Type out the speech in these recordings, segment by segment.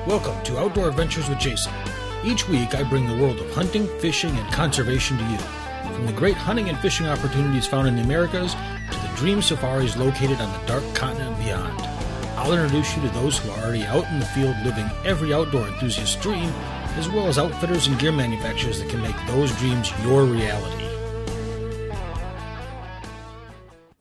Welcome to Outdoor Adventures with Jayson. Each week I bring the world of hunting, fishing, and conservation to you. From the great hunting and fishing opportunities found in the Americas to the dream safaris located on the dark continent and beyond. I'll introduce you to those who are already out in the field living every outdoor enthusiast's dream, as well as outfitters and gear manufacturers that can make those dreams your reality.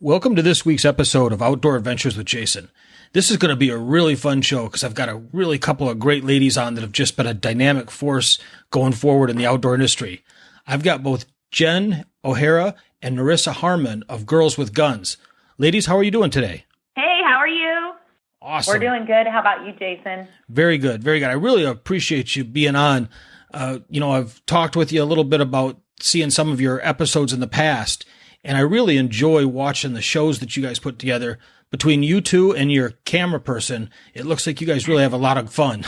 Welcome to this week's episode of Outdoor Adventures with Jayson. This is going to be a really fun show because I've got a really couple of great ladies on that have just been a dynamic force going forward in the outdoor industry. I've got both Jen O'Hara and Norissa Harman of Girls with Guns. Ladies, how are you doing today? Hey, how are you? Awesome. We're doing good. How about you, Jayson? Very good. Very good. I really appreciate you being on. I've talked with you a little bit about seeing some of your episodes in the past, and I really enjoy watching the shows that you guys put together. Between you two and your camera person, it looks like you guys really have a lot of fun.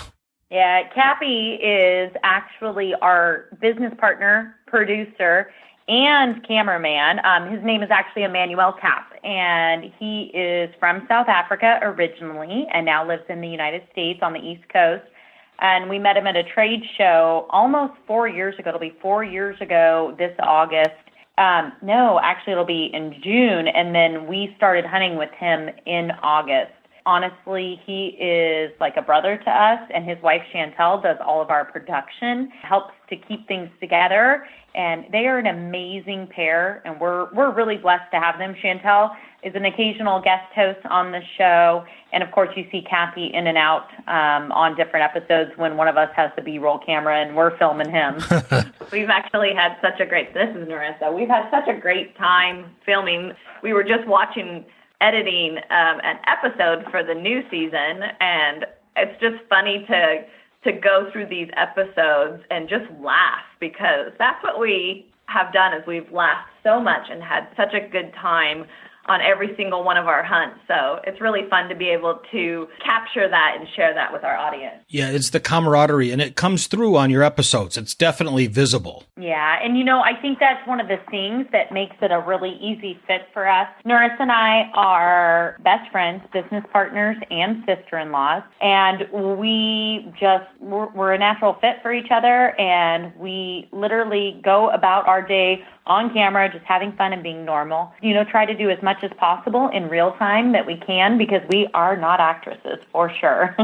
Yeah, Cappy is actually our business partner, producer, and cameraman. His name is actually Emmanuel Cap, and he is from South Africa originally and now lives in the United States on the East Coast. And we met him at a trade show almost 4 years ago. It'll be 4 years ago this August. No, actually it'll be in June, and then we started hunting with him in August. Honestly, he is like a brother to us, and his wife Chantel does all of our production, helps to keep things together, and they are an amazing pair, and we're really blessed to have them. Chantel is an occasional guest host on the show, and of course you see Kathy in and out on different episodes when one of us has the B-roll camera and we're filming him. We've actually had such a great, this is Norissa, we've had such a great time filming. We were just editing an episode for the new season, and it's just funny to go through these episodes and just laugh, because that's what we have done, is we've laughed so much and had such a good time on every single one of our hunts. So it's really fun to be able to capture that and share that with our audience. Yeah, it's the camaraderie, and it comes through on your episodes. It's definitely visible. Yeah, and I think that's one of the things that makes it a really easy fit for us. Norissa and I are best friends, business partners, and sister-in-laws, and we're a natural fit for each other, and we literally go about our day on camera, just having fun and being normal. Try to do as much as possible in real time that we can, because we are not actresses, for sure.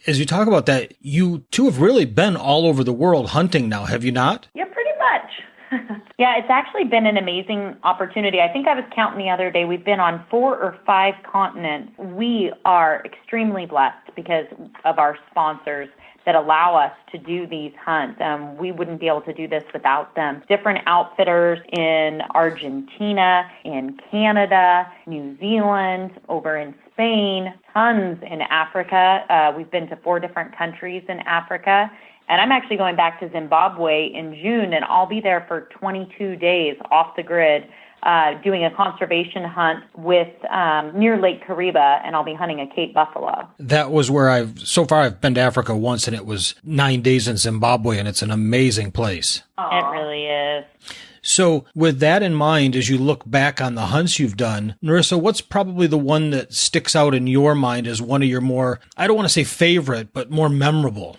As you talk about that, you two have really been all over the world hunting now, have you not? Yeah, pretty much. Yeah, it's actually been an amazing opportunity. I think I was counting the other day. We've been on 4 or 5 continents. We are extremely blessed because of our sponsors that allow us to do these hunts. We wouldn't be able to do this without them. Different outfitters in Argentina, in Canada, New Zealand, over in Spain, tons in Africa. We've been to 4 different countries in Africa. And I'm actually going back to Zimbabwe in June, and I'll be there for 22 days off the grid, doing a conservation hunt with near Lake Kariba, and I'll be hunting a Cape buffalo. That was where I've been to Africa once, and it was 9 days in Zimbabwe, and it's an amazing place. Aww. It really is. So with that in mind, as you look back on the hunts you've done, Norissa, what's probably the one that sticks out in your mind as one of your more, I don't want to say favorite, but more memorable?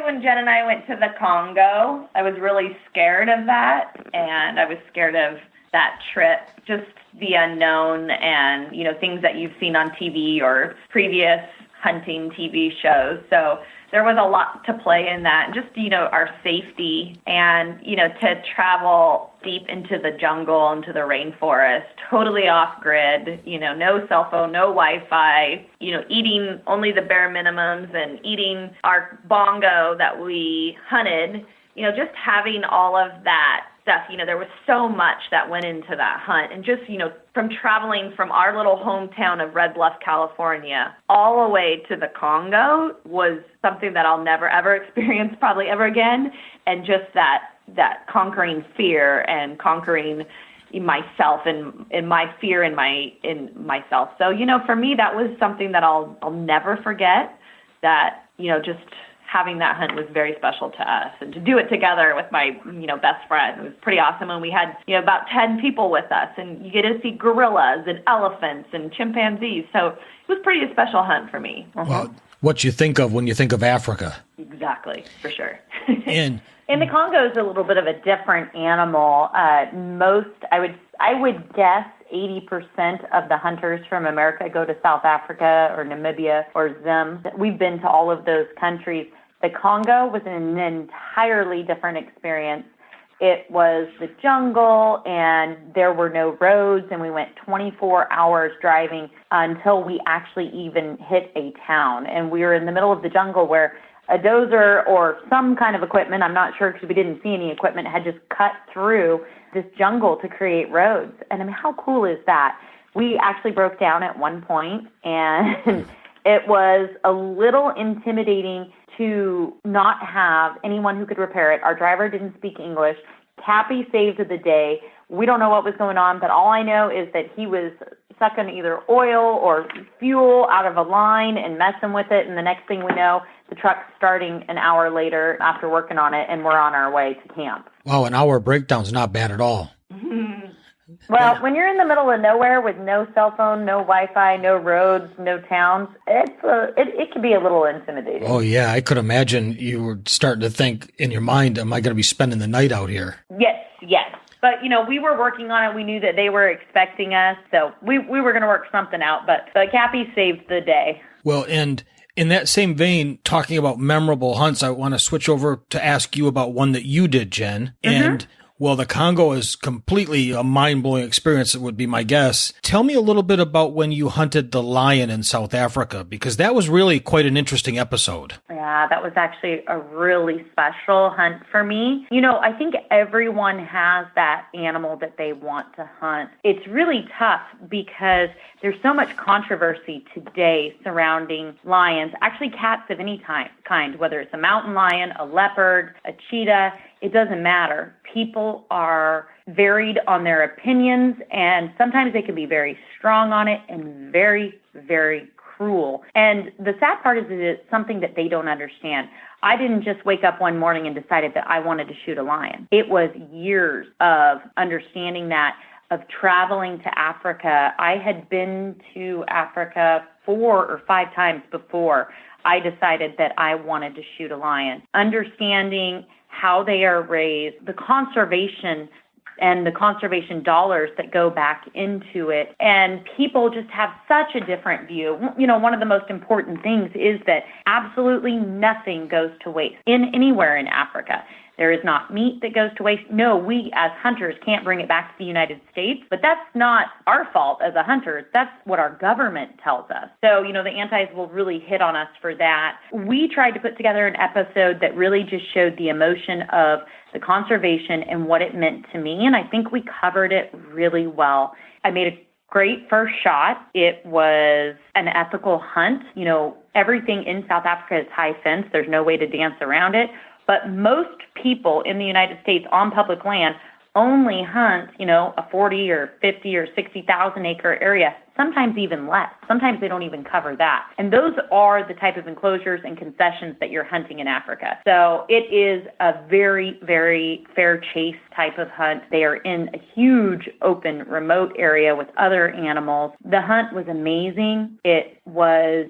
When Jen and I went to the Congo, I was really scared of that, and I was scared of that trip, just the unknown and, things that you've seen on TV or previous hunting TV shows. So there was a lot to play in that, and just, our safety and, to travel deep into the jungle, into the rainforest, totally off grid, no cell phone, no Wi-Fi, eating only the bare minimums and eating our bongo that we hunted, just having all of that stuff. There was so much that went into that hunt, and just, from traveling from our little hometown of Red Bluff, California, all the way to the Congo was something that I'll never, ever experience probably ever again. And just that conquering fear and conquering myself and my fear in myself. So, for me, that was something that I'll never forget, that, just having that hunt was very special to us, and to do it together with my, best friend, it was pretty awesome. And we had, about 10 people with us, and you get to see gorillas and elephants and chimpanzees. So it was pretty a special hunt for me. Well, what you think of when you think of Africa. Exactly, for sure. And the Congo is a little bit of a different animal. I would guess 80% of the hunters from America go to South Africa or Namibia or Zim. We've been to all of those countries. The Congo was an entirely different experience. It was the jungle, and there were no roads, and we went 24 hours driving until we actually even hit a town. And we were in the middle of the jungle where a dozer or some kind of equipment, I'm not sure because we didn't see any equipment, had just cut through this jungle to create roads. And I mean, how cool is that? We actually broke down at one point, and it was a little intimidating to not have anyone who could repair it. Our driver didn't speak English. Cappy saved the day. We don't know what was going on, but all I know is that he was sucking either oil or fuel out of a line and messing with it. And the next thing we know, the truck's starting an hour later after working on it, and we're on our way to camp. Wow, an hour breakdown's not bad at all. Well, when you're in the middle of nowhere with no cell phone, no Wi-Fi, no roads, no towns, it can be a little intimidating. Oh, yeah. I could imagine you were starting to think in your mind, am I going to be spending the night out here? Yes. But, we were working on it. We knew that they were expecting us. So we were going to work something out. But Cappy saved the day. Well, and in that same vein, talking about memorable hunts, I want to switch over to ask you about one that you did, Jen. Mm-hmm. And well, the Congo is completely a mind-blowing experience, it would be my guess. Tell me a little bit about when you hunted the lion in South Africa, because that was really quite an interesting episode. Yeah, that was actually a really special hunt for me. I think everyone has that animal that they want to hunt. It's really tough because there's so much controversy today surrounding lions, actually cats of any kind, whether it's a mountain lion, a leopard, a cheetah. It doesn't matter. People are varied on their opinions, and sometimes they can be very strong on it and very, very cruel. And the sad part is that it's something that they don't understand. I didn't just wake up one morning and decided that I wanted to shoot a lion. It was years of understanding that, of traveling to Africa. I had been to Africa 4 or 5 times before I decided that I wanted to shoot a lion. Understanding how they are raised, the conservation and the conservation dollars that go back into it. And people just have such a different view. One of the most important things is that absolutely nothing goes to waste anywhere in Africa. There is not meat that goes to waste. No, we as hunters can't bring it back to the United States, but that's not our fault as a hunters. That's what our government tells us. So, the antis will really hit on us for that. We tried to put together an episode that really just showed the emotion of the conservation and what it meant to me, and I think we covered it really well. I made a great first shot. It was an ethical hunt. Everything in South Africa is high fence. There's no way to dance around it. But most people in the United States on public land only hunt, a 40 or 50 or 60,000 acre area, sometimes even less. Sometimes they don't even cover that. And those are the type of enclosures and concessions that you're hunting in Africa. So it is a very, very fair chase type of hunt. They are in a huge open remote area with other animals. The hunt was amazing. It was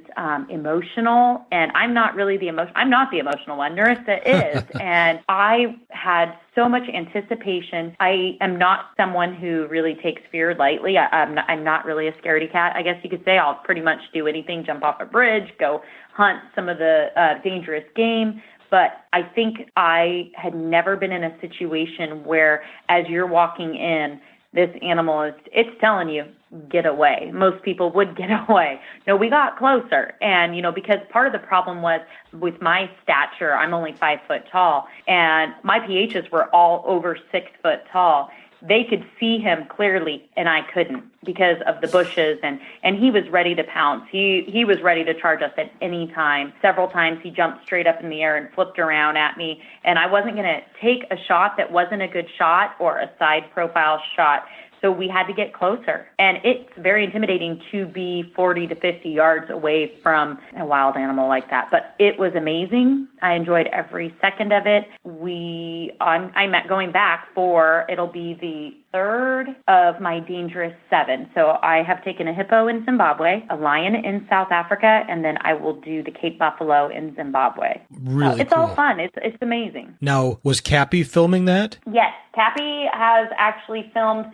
emotional, and I'm not the emotional one. Narissa is. And I had so much anticipation. I am not someone who really takes fear lightly. I'm not really a scaredy cat. I guess you could say I'll pretty much do anything, jump off a bridge, go hunt some of the dangerous game. But I think I had never been in a situation where, as you're walking in, this animal it's telling you, get away. Most people would get away. No, we got closer. And, because part of the problem was with my stature, I'm only 5 foot tall, and my PHs were all over 6 foot tall. They could see him clearly, and I couldn't because of the bushes, and he was ready to pounce. He was ready to charge us at any time. Several times he jumped straight up in the air and flipped around at me, and I wasn't going to take a shot that wasn't a good shot or a side profile shot. So we had to get closer. And it's very intimidating to be 40 to 50 yards away from a wild animal like that. But it was amazing. I enjoyed every second of it. I'm going back it'll be the third of my dangerous 7. So I have taken a hippo in Zimbabwe, a lion in South Africa, and then I will do the Cape buffalo in Zimbabwe. Really It's cool. all fun. It's amazing. Now, was Cappy filming that? Yes, Cappy has actually filmed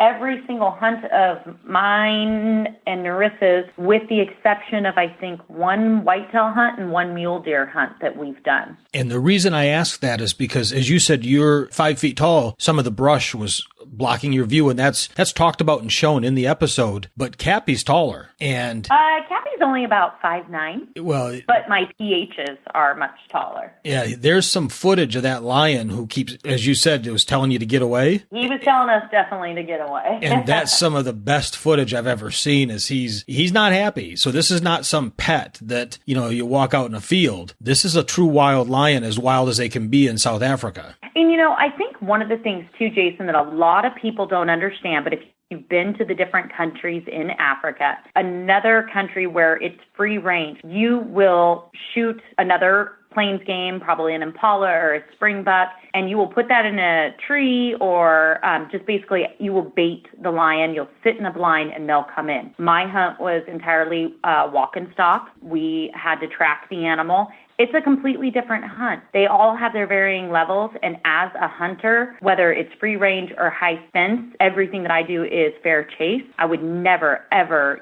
every single hunt of mine and Norissa's, with the exception of, I think, one whitetail hunt and one mule deer hunt that we've done. And the reason I ask that is because, as you said, you're 5 feet tall. Some of the brush was blocking your view, and that's talked about and shown in the episode. But Cappy's taller, and Cappy's only about 5'9". well, but my PHs are much taller. yeah, there's some footage of that lion who keeps, as you said, it was telling you to get away. He was telling us definitely to get away. And that's some of the best footage I've ever seen. Is he's not happy. So this is not some pet that you walk out in a field. This is a true wild lion, as wild as they can be in South Africa. And I think one of the things too, Jayson, that a lot of people don't understand, but if you've been to the different countries in Africa, another country where it's free range, you will shoot another plains game, probably an impala or a springbuck, and you will put that in a tree, or just basically you will bait the lion. You'll sit in a blind and they'll come in. My hunt was entirely walk and stalk. We had to track the animal. It's a completely different hunt. They all have their varying levels, and as a hunter, whether it's free range or high fence, everything that I do is fair chase. I would never, ever,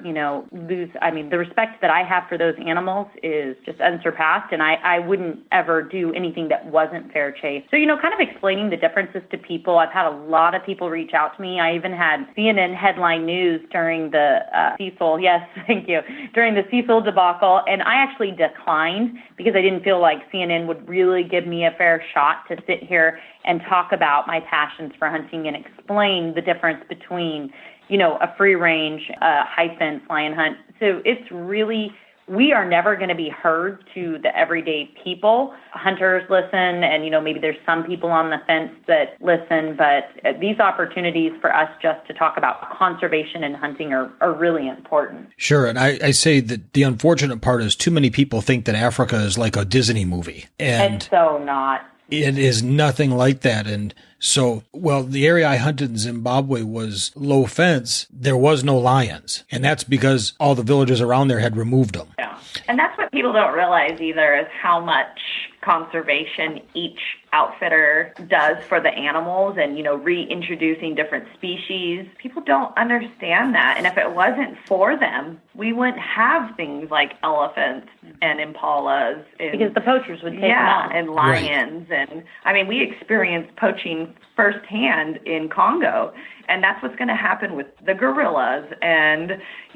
lose. I mean, the respect that I have for those animals is just unsurpassed, and I wouldn't ever do anything that wasn't fair chase. So, kind of explaining the differences to people. I've had a lot of people reach out to me. I even had CNN headline news during the Cecil, yes, thank you, during the Cecil debacle, and I actually declined because I didn't feel like CNN would really give me a fair shot to sit here and talk about my passions for hunting and explain the difference between, a free range, high fence lion hunt. So it's really, we are never going to be heard to the everyday people. Hunters listen, and, maybe there's some people on the fence that listen, but these opportunities for us just to talk about conservation and hunting are really important. Sure. And I say that the unfortunate part is too many people think that Africa is like a Disney movie. And it's so not. It is nothing like that. And so, the area I hunted in Zimbabwe was low fence. There was no lions. And that's because all the villages around there had removed them. Yeah. And that's what people don't realize either, is how much conservation each outfitter does for the animals, and, reintroducing different species. People don't understand that. And if it wasn't for them, we wouldn't have things like elephants and impalas. Because the poachers would take them on. And lions. Right. And, we experienced poaching firsthand in Congo. And that's what's going to happen with the gorillas and,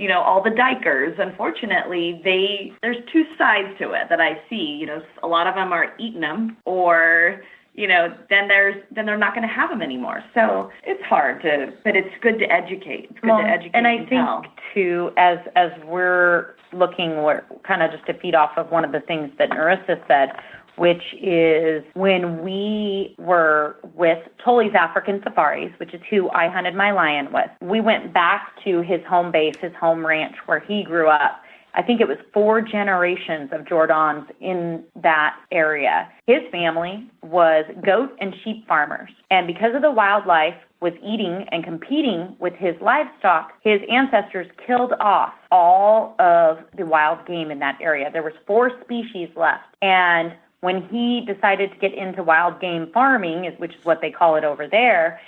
all the dikers. Unfortunately, there's two sides to it that I see. A lot of them are eating them, or, then they're not going to have them anymore. So it's hard but it's good to educate. It's good to educate and I think, too, as we're looking, we're kind of just to feed off of one of the things that Norissa said, which is when we were with Tolly's African Safaris, which is who I hunted my lion with, we went back to his home base, his home ranch where he grew up. I think it was 4 generations of Jordans in that area. His family was goat and sheep farmers. And because of the wildlife was eating and competing with his livestock, his ancestors killed off all of the wild game in that area. There was 4 species left. And when he decided to get into wild game farming, which is what they call it over there,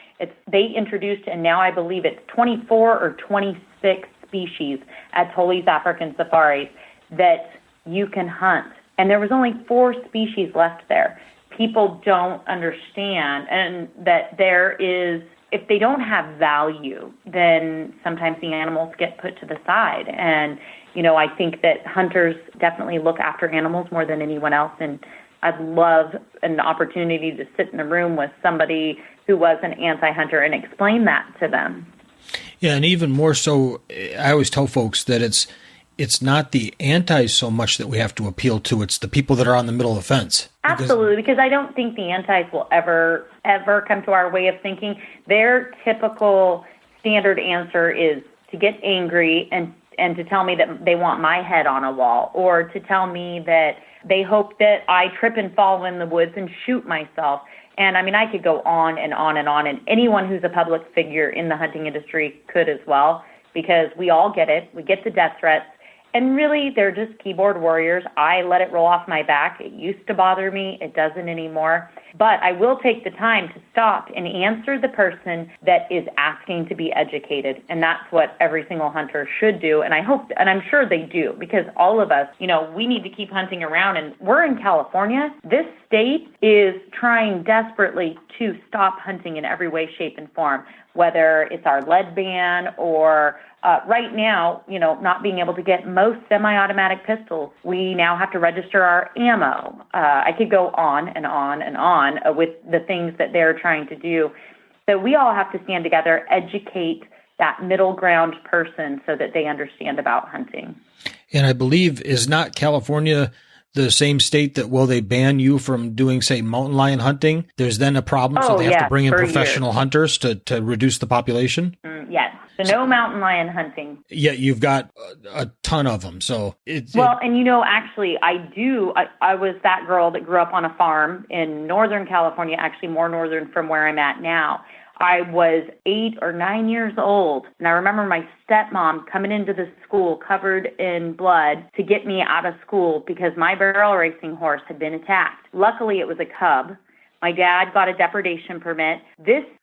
they introduced, and now I believe it's 24 or 26 species at Tolly's African Safaris that you can hunt. And there was only 4 species left there. People don't understand, and that there is, if they don't have value, then sometimes the animals get put to the side. And, I think that hunters definitely look after animals more than anyone else. And I'd love an opportunity to sit in a room with somebody who was an anti-hunter and explain that to them. Yeah, and even more so, I always tell folks that it's not the antis so much that we have to appeal to, it's the people that are on the middle of the fence. Absolutely, because I don't think the antis will ever come to our way of thinking. Their typical standard answer is to get angry and to tell me that they want my head on a wall, or to tell me that they hope that I trip and fall in the woods and shoot myself. And I mean, I could go on and on and on, and anyone who's a public figure in the hunting industry could as well, because we all get it. We get the death threats. And really, they're just keyboard warriors. I let it roll off my back. It used to bother me. It doesn't anymore. But I will take the time to stop and answer the person that is asking to be educated. And that's what every single hunter should do. And I hope, and I'm sure they do, because all of us, we need to keep hunting around. And we're in California. This state is trying desperately to stop hunting in every way, shape, and form, whether it's our lead ban or right now, not being able to get most semi-automatic pistols. We now have to register our ammo. I could go on and on and on with the things that they're trying to do. So we all have to stand together, educate that middle ground person so that they understand about hunting. And I believe, is not California the same state that, will they ban you from doing, say, mountain lion hunting? There's then a problem, so they have to bring in professional hunters to reduce the population? Yes. So no mountain lion hunting. Yeah, you've got a ton of them. So actually, I was that girl that grew up on a farm in Northern California, actually more northern from where I'm at now. I was 8 or 9 years old, and I remember my stepmom coming into the school covered in blood to get me out of school because my barrel racing horse had been attacked. Luckily, it was a cub. My dad got a depredation permit.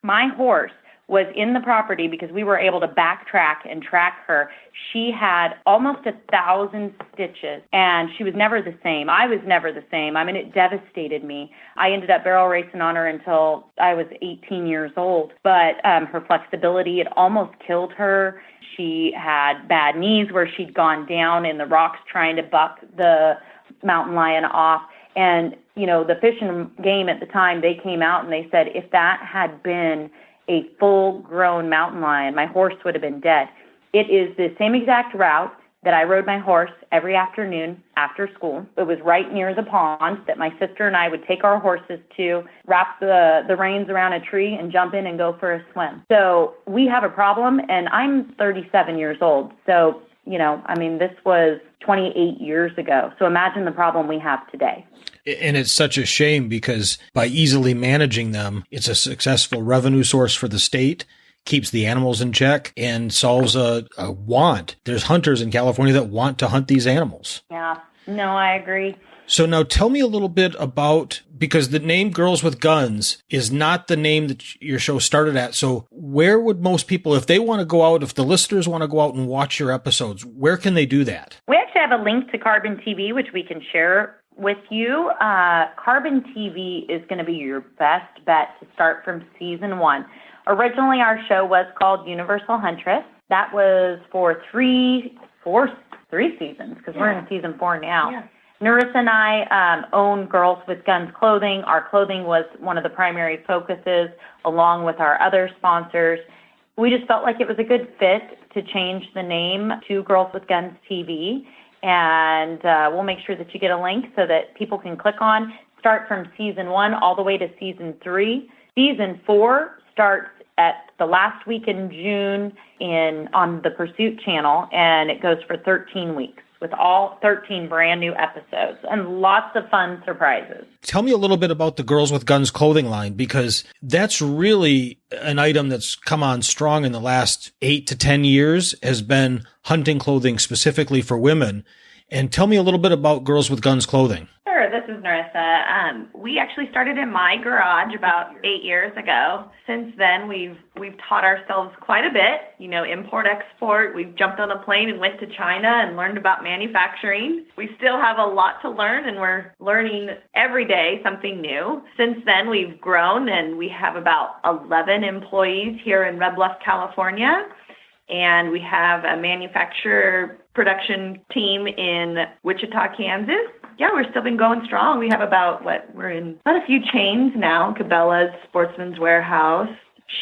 My horse was in the property because we were able to backtrack and track her. She had almost 1,000 stitches, and she was never the same. I was never the same. I mean, it devastated me. I ended up barrel racing on her until I was 18 years old, but her flexibility, it almost killed her. She had bad knees where she'd gone down in the rocks trying to buck the mountain lion off. And, the Fish and Game at the time, they came out and they said, if that had been a full-grown mountain lion, my horse would have been dead. It is the same exact route that I rode my horse every afternoon after school. It was right near the pond that my sister and I would take our horses to, wrap the reins around a tree and jump in and go for a swim. So we have a problem, and I'm 37 years old. So, this was 28 years ago. So imagine the problem we have today. And it's such a shame because by easily managing them, it's a successful revenue source for the state, keeps the animals in check, and solves a want. There's hunters in California that want to hunt these animals. Yeah, no, I agree. So now tell me a little bit about, because the name Girls with Guns is not the name that your show started at. So where would most people, if they want to go out, if the listeners want to go out and watch your episodes, where can they do that? We actually have a link to Carbon TV, which we can share with you. Carbon TV is going to be your best bet to start from season 1. Originally, our show was called Universal Huntress. That was for three seasons, because we're in season 4 now. Yeah. Norissa and I own Girls with Guns clothing. Our clothing was one of the primary focuses, along with our other sponsors. We just felt like it was a good fit to change the name to Girls with Guns TV. And we'll make sure that you get a link so that people can click on. Start from season 1 all the way to season 3. Season 4 starts at the last week in June on the Pursuit channel, and it goes for 13 weeks with all 13 brand new episodes and lots of fun surprises. Tell me a little bit about the Girls with Guns clothing line, because that's really an item that's come on strong in the last 8 to 10 years, has been hunting clothing specifically for women. And tell me a little bit about Girls with Guns clothing. Sure, this is Norissa. We actually started in my garage about 8 years ago. Since then, we've taught ourselves quite a bit, import, export. We've jumped on a plane and went to China and learned about manufacturing. We still have a lot to learn, and we're learning every day something new. Since then, we've grown, and we have about 11 employees here in Red Bluff, California. And we have a manufacturer production team in Wichita, Kansas. Yeah, we've still been going strong. We have we're in quite a few chains now. Cabela's, Sportsman's Warehouse,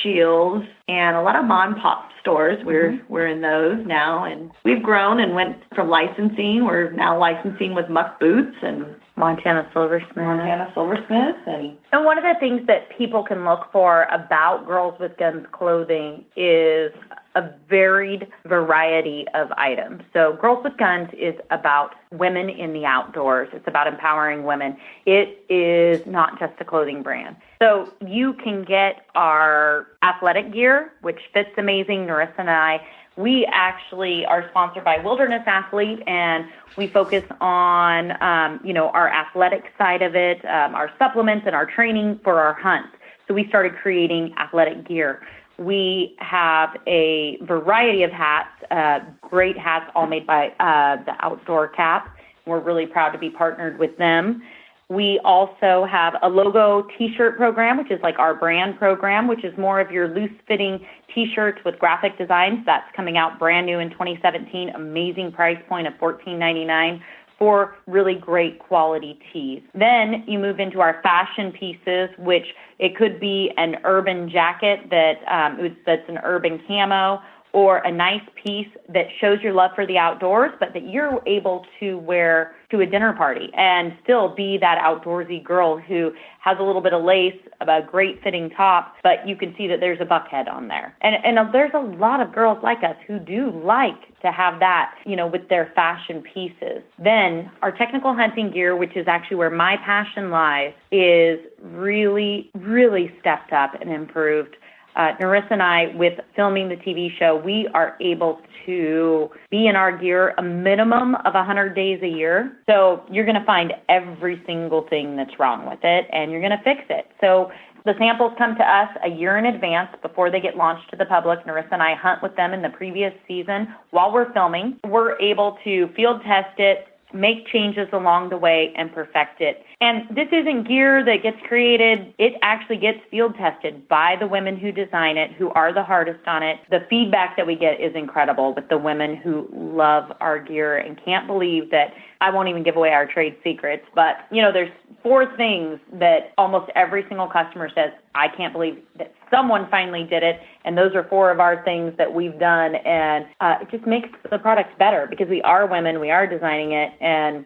shields, and a lot of mom and pop stores. We're in those now, and we've grown and went from licensing. We're now licensing with Muck Boots and Montana Silversmith. And one of the things that people can look for about Girls with Guns clothing is a varied variety of items. So Girls with Guns is about women in the outdoors. It's about empowering women. It is not just a clothing brand. So you can get our athletic gear, which fits amazing. Norissa and I, we actually are sponsored by Wilderness Athlete, and we focus on, our athletic side of it, our supplements and our training for our hunts. So we started creating athletic gear. We have a variety of hats, great hats, all made by the Outdoor Cap. We're really proud to be partnered with them. We also have a logo T-shirt program, which is like our brand program, which is more of your loose-fitting T-shirts with graphic designs. That's coming out brand new in 2017. Amazing price point of $14.99 for really great quality tees. Then you move into our fashion pieces, which it could be an urban jacket that's an urban camo, or a nice piece that shows your love for the outdoors, but that you're able to wear to a dinner party and still be that outdoorsy girl who has a little bit of lace, a great fitting top, but you can see that there's a buckhead on there. And there's a lot of girls like us who do like to have that, with their fashion pieces. Then our technical hunting gear, which is actually where my passion lies, is really, really stepped up and improved. Norissa and I, with filming the TV show, we are able to be in our gear a minimum of 100 days a year. So you're going to find every single thing that's wrong with it, and you're going to fix it. So the samples come to us a year in advance before they get launched to the public. Norissa and I hunt with them in the previous season while we're filming. We're able to field test it, make changes along the way, and perfect it. And this isn't gear that gets created. It actually gets field tested by the women who design it, who are the hardest on it. The feedback that we get is incredible with the women who love our gear and can't believe that. I won't even give away our trade secrets, but, there's 4 things that almost every single customer says, I can't believe that someone finally did it, and those are 4 of our things that we've done, and it just makes the products better because we are women, we are designing it, and,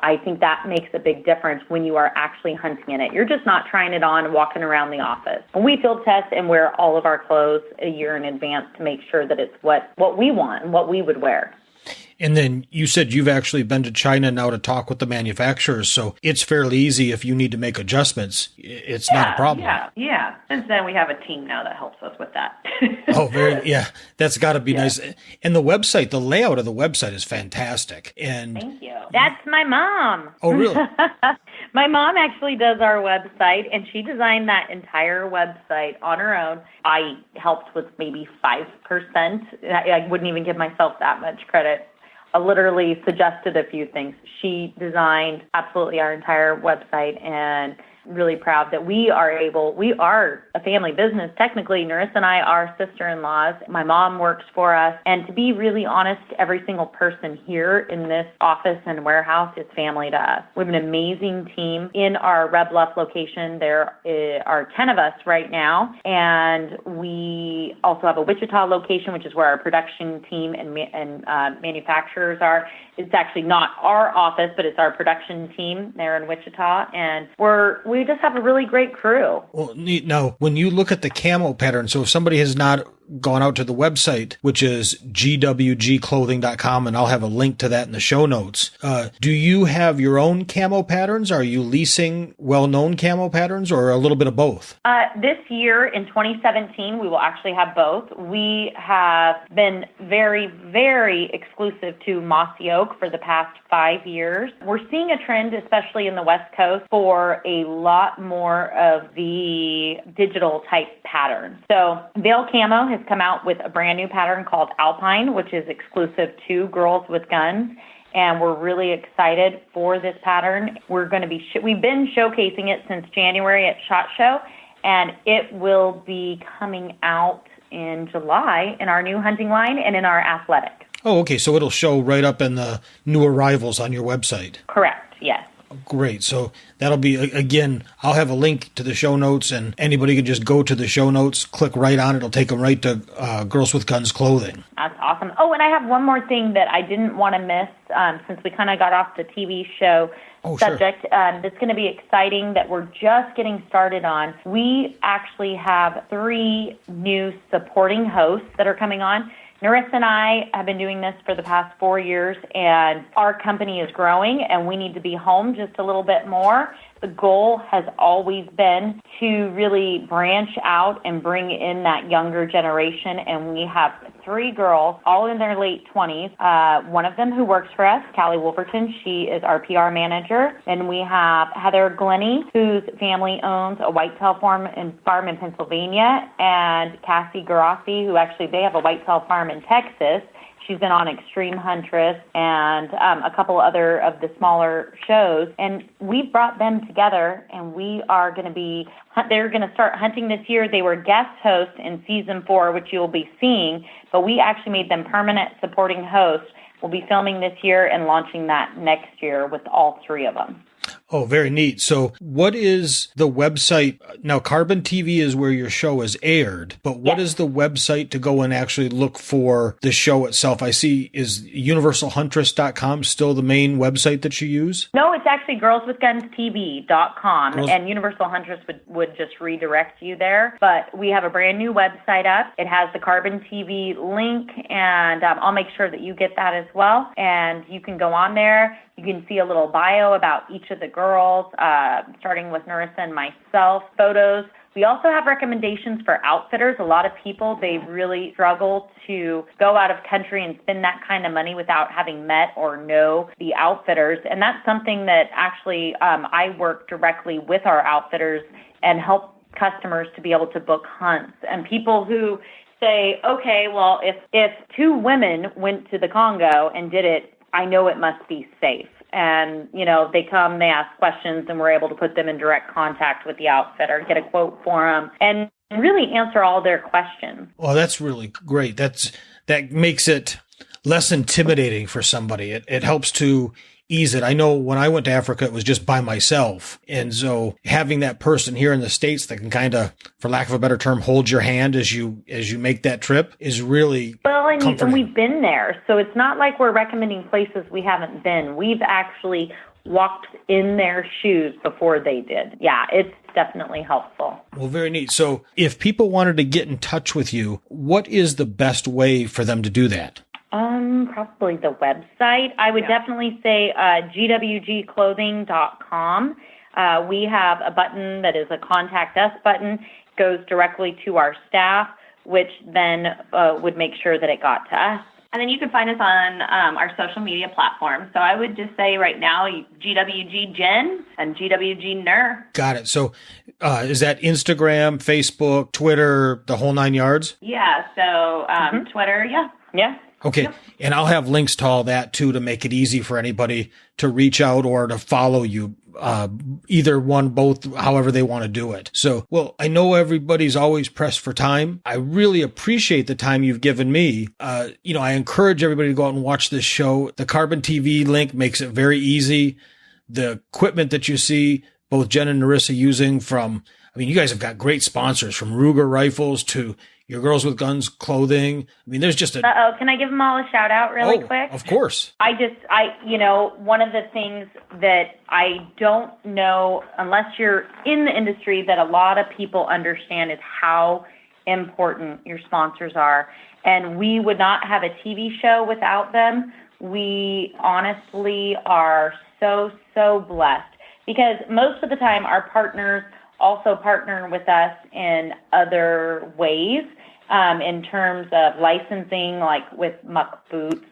I think that makes a big difference when you are actually hunting in it. You're just not trying it on and walking around the office. When we field test and wear all of our clothes a year in advance to make sure that it's what we want and what we would wear. And then you said you've actually been to China now to talk with the manufacturers, so it's fairly easy if you need to make adjustments. It's not a problem. Yeah. Since then, we have a team now that helps us with that. Oh, that's got to be nice. And the website, the layout of the website is fantastic. And thank you. That's my mom. Oh, really? My mom actually does our website, and she designed that entire website on her own. I helped with maybe 5%. I wouldn't even give myself that much credit. I literally suggested a few things. She designed absolutely our entire website, and really proud that we are a family business. Technically, Norissa and I are sister-in-laws. My mom works for us. And to be really honest, every single person here in this office and warehouse is family to us. We have an amazing team in our Red Bluff location. There are 10 of us right now. And we also have a Wichita location, which is where our production team and manufacturers are. It's actually not our office, but it's our production team there in Wichita. And we just have a really great crew. Well, neat. Now, when you look at the camo pattern, so if somebody has not gone out to the website, which is gwgclothing.com, and I'll have a link to that in the show notes, do you have your own camo patterns? Are you leasing well-known camo patterns, or a little bit of both? This year, in 2017, we will actually have both. We have been very, very exclusive to Mossy Oak for the past 5 years. We're seeing a trend, especially in the West Coast, for a lot more of the digital type patterns. So Vail Camo has come out with a brand new pattern called Alpine, which is exclusive to Girls with Guns. And we're really excited for this pattern. We're going to be, we've been showcasing it since January at SHOT Show, and it will be coming out in July in our new hunting line and in our athletic. Oh, okay. So it'll show right up in the new arrivals on your website. Correct. Yes. Great. So that'll be, again, I'll have a link to the show notes, and anybody can just go to the show notes, click right on it. It'll take them right to Girls with Guns clothing. That's awesome. Oh, and I have one more thing that I didn't want to miss since we kind of got off the TV show subject. Sure. That's going to be exciting that we're just getting started on. We actually have 3 new supporting hosts that are coming on. Norissa and I have been doing this for the past 4 years, and our company is growing, and we need to be home just a little bit more. The goal has always been to really branch out and bring in that younger generation, and we have 3 girls, all in their late 20s. One of them who works for us, Callie Wolverton, she is our PR manager. And we have Heather Glennie, whose family owns a whitetail farm in Pennsylvania, and Cassie Garassi, who actually, they have a whitetail farm in Texas. She's been on Extreme Huntress and a couple other of the smaller shows. And we've brought them together, and we are going to be, they're going to start hunting this year. They were guest hosts in season 4, which you'll be seeing, but we actually made them permanent supporting hosts. We'll be filming this year and launching that next year with all 3 of them. Oh, very neat. So what is the website? Now, Carbon TV is where your show is aired, but what is the website to go and actually look for the show itself? I see, is universalhuntress.com still the main website that you use? No, it's actually girlswithgunstv.com, and Universal Huntress would just redirect you there. But we have a brand new website up. It has the Carbon TV link, and I'll make sure that you get that as well. And you can go on there. You can see a little bio about each of the girls, starting with Norissa and myself, photos. We also have recommendations for outfitters. A lot of people, they really struggle to go out of country and spend that kind of money without having met or know the outfitters. And that's something that actually I work directly with our outfitters and help customers to be able to book hunts. And people who say, okay, well, if 2 women went to the Congo and did it, I know it must be safe. And, you know, they come, they ask questions, and we're able to put them in direct contact with the outfitter, get a quote for them, and really answer all their questions. Well, that's really great. That makes it less intimidating for somebody. It helps to ease it. I know when I went to Africa, it was just by myself. And so having that person here in the States that can kind of, for lack of a better term, hold your hand as you make that trip is really comforting. And we've been there. So it's not like we're recommending places we haven't been. We've actually walked in their shoes before they did. Yeah, it's definitely helpful. Well, very neat. So if people wanted to get in touch with you, what is the best way for them to do that? Probably the website. I would definitely say gwgclothing.com. We have a button that is a contact us button. It goes directly to our staff, which then would make sure that it got to us. And then you can find us on our social media platforms. So I would just say right now, GWG Jen and GWG Nur. Got it. So is that Instagram, Facebook, Twitter, the whole 9 yards? Yeah. So Twitter, Yeah. Okay. Yep. And I'll have links to all that too to make it easy for anybody to reach out or to follow you. Either one, both, however they want to do it. So, well, I know everybody's always pressed for time. I really appreciate the time you've given me. I encourage everybody to go out and watch this show. The Carbon TV link makes it very easy. The equipment that you see, both Jen and Norissa using you guys have got great sponsors from Ruger rifles to your Girls with Guns clothing. I mean, there's just can I give them all a shout out really quick? Of course. One of the things that I don't know, unless you're in the industry, that a lot of people understand is how important your sponsors are. And we would not have a TV show without them. We honestly are so, so blessed because most of the time our partners also partner with us in other ways in terms of licensing, like with Muck Boots.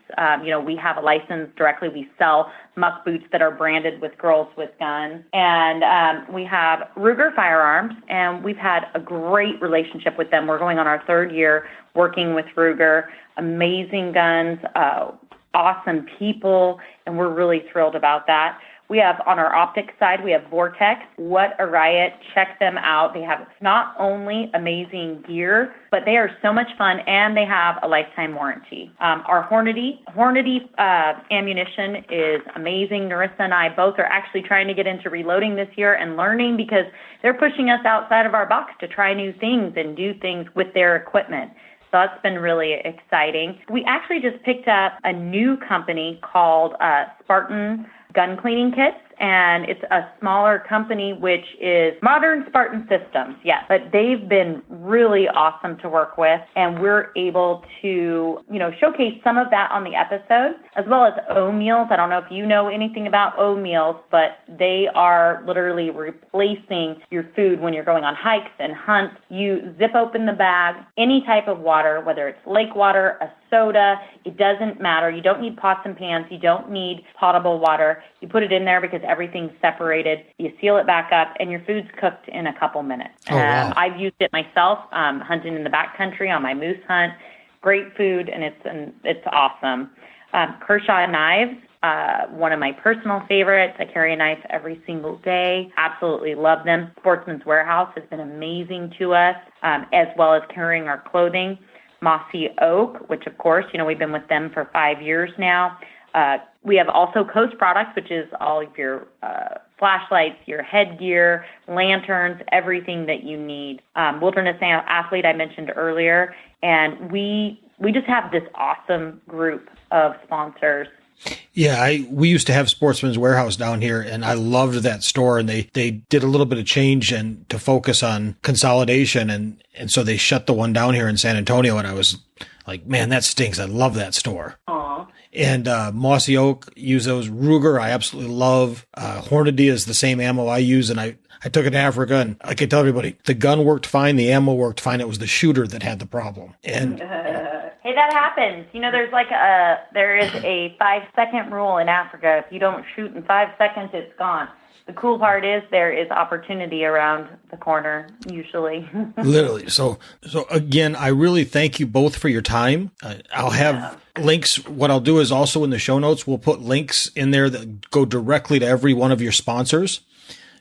We have a license directly. We sell Muck Boots that are branded with Girls with Guns. And we have Ruger Firearms, and we've had a great relationship with them. We're going on our 3rd year working with Ruger. Amazing guns, awesome people, and we're really thrilled about that. We have on our optics side, we have Vortex. What a riot. Check them out. They have not only amazing gear, but they are so much fun, and they have a lifetime warranty. Our Hornady ammunition is amazing. Norissa and I both are actually trying to get into reloading this year and learning because they're pushing us outside of our box to try new things and do things with their equipment. So that's been really exciting. We actually just picked up a new company called Spartan Gun Cleaning Kits, and it's a smaller company, which is Modern Spartan Systems, yes. But they've been really awesome to work with, and we're able to, showcase some of that on the episode, as well as O meals. I don't know if you know anything about O meals, but they are literally replacing your food when you're going on hikes and hunts. You zip open the bag, any type of water, whether it's lake water, a soda, it doesn't matter. You don't need pots and pans. You don't need potable water. You put it in there because everything's separated. You seal it back up, and your food's cooked in a couple minutes. Oh, wow. I've used it myself, hunting in the backcountry on my moose hunt. Great food, and it's awesome. Kershaw Knives, one of my personal favorites. I carry a knife every single day. Absolutely love them. Sportsman's Warehouse has been amazing to us, as well as carrying our clothing. Mossy Oak, which of course, we've been with them for 5 years now. We have also Coast Products, which is all of your flashlights, your headgear, lanterns, everything that you need. Wilderness Athlete I mentioned earlier, and we just have this awesome group of sponsors. Yeah, we used to have Sportsman's Warehouse down here, and I loved that store, and they did a little bit of change and to focus on consolidation, and so they shut the one down here in San Antonio, and I was like, man, that stinks. I love that store. Aww. And Mossy Oak, use those. Ruger, I absolutely love. Hornady is the same ammo I use, and I took it to Africa, and I could tell everybody, the gun worked fine, the ammo worked fine. It was the shooter that had the problem. And hey, that happens. There is a 5-second rule in Africa. If you don't shoot in 5 seconds, it's gone. The cool part is there is opportunity around the corner, usually. Literally. So again, I really thank you both for your time. I'll have links. What I'll do is also in the show notes, we'll put links in there that go directly to every one of your sponsors,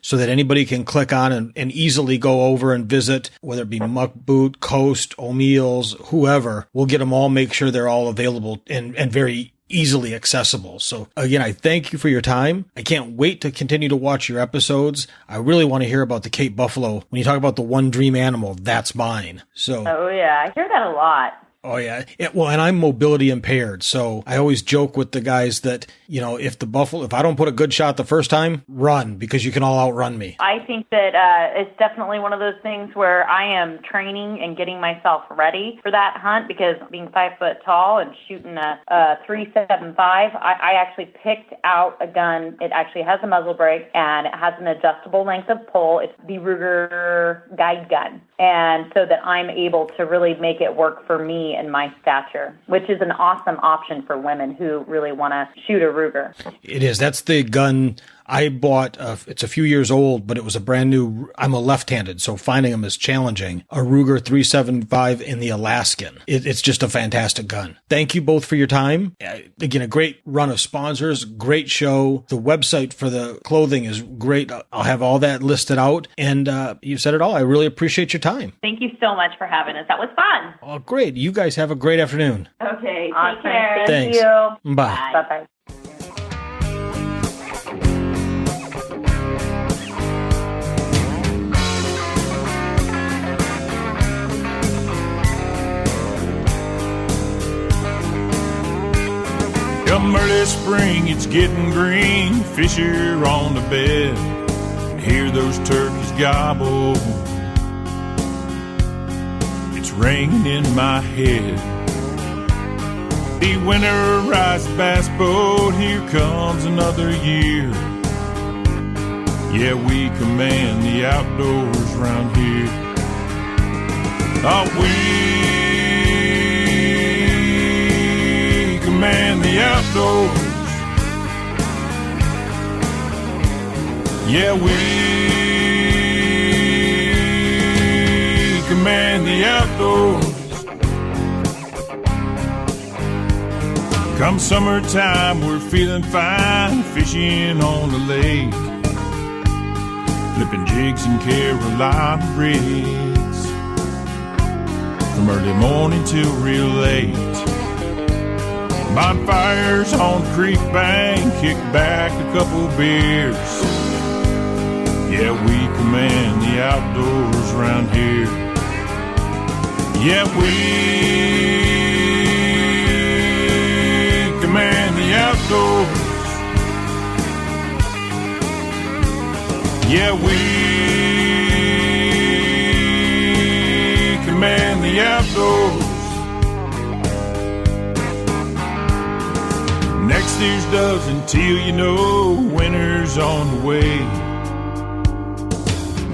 so that anybody can click on and easily go over and visit, whether it be Muck Boot, Coast, O'Meals, whoever. We'll get them all, make sure they're all available and very easily accessible. So again, I thank you for your time. I can't wait to continue to watch your episodes. I really want to hear about the Cape Buffalo. When you talk about the one dream animal, that's mine. So. Oh yeah, I hear that a lot. Oh, yeah. Well, and I'm mobility impaired, so I always joke with the guys that, if I don't put a good shot the first time, run, because you can all outrun me. I think that it's definitely one of those things where I am training and getting myself ready for that hunt, because being 5 foot tall and shooting a 3.75, I actually picked out a gun. It actually has a muzzle brake, and it has an adjustable length of pull. It's the Ruger guide gun, and so that I'm able to really make it work for me and my stature, which is an awesome option for women who really want to shoot a Ruger. It is. That's the gun I bought. It's a few years old, but it was a brand new. I'm a left-handed, so finding them is challenging. A Ruger 375 in the Alaskan. It's just a fantastic gun. Thank you both for your time. Again, a great run of sponsors, great show. The website for the clothing is great. I'll have all that listed out, and you said it all. I really appreciate your time. Thank you so much for having us. That was fun. Oh, great. You guys have a great afternoon. Okay, Awesome. take care. Thanks. Thank you. Bye. Bye-bye. Come early spring, it's getting green. Fish are on the bed, and hear those turkeys gobble. It's ringing in my head. The winterized bass boat, here comes another year. Yeah, we command the outdoors round here. Oh, we command the outdoors. Yeah, we command the outdoors. Come summertime, we're feeling fine, fishing on the lake, flipping jigs in Carolina rigs, from early morning till real late. Bonfires on the creek bank, kick back a couple beers. Yeah, we command the outdoors around here. Yeah, we command the outdoors. Yeah, we command the outdoors. Next year's dozen till you know winter's on the way.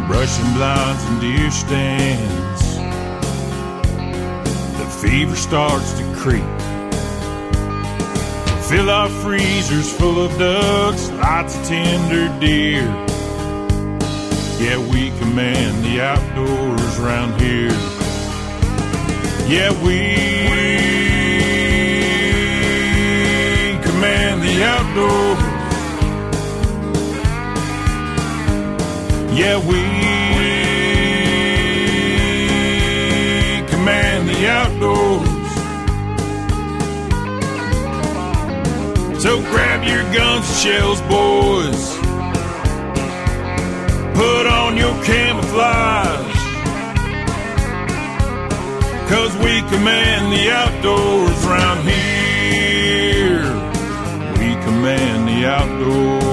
Brushing blinds and deer stands, the fever starts to creep. Fill our freezers full of ducks, lots of tender deer. Yeah, we command the outdoors around here. Yeah, we command the outdoors. Yeah, we command the outdoors. So grab your guns and shells, boys. Put on your camouflage, 'cause we command the outdoors around here. We command the outdoors.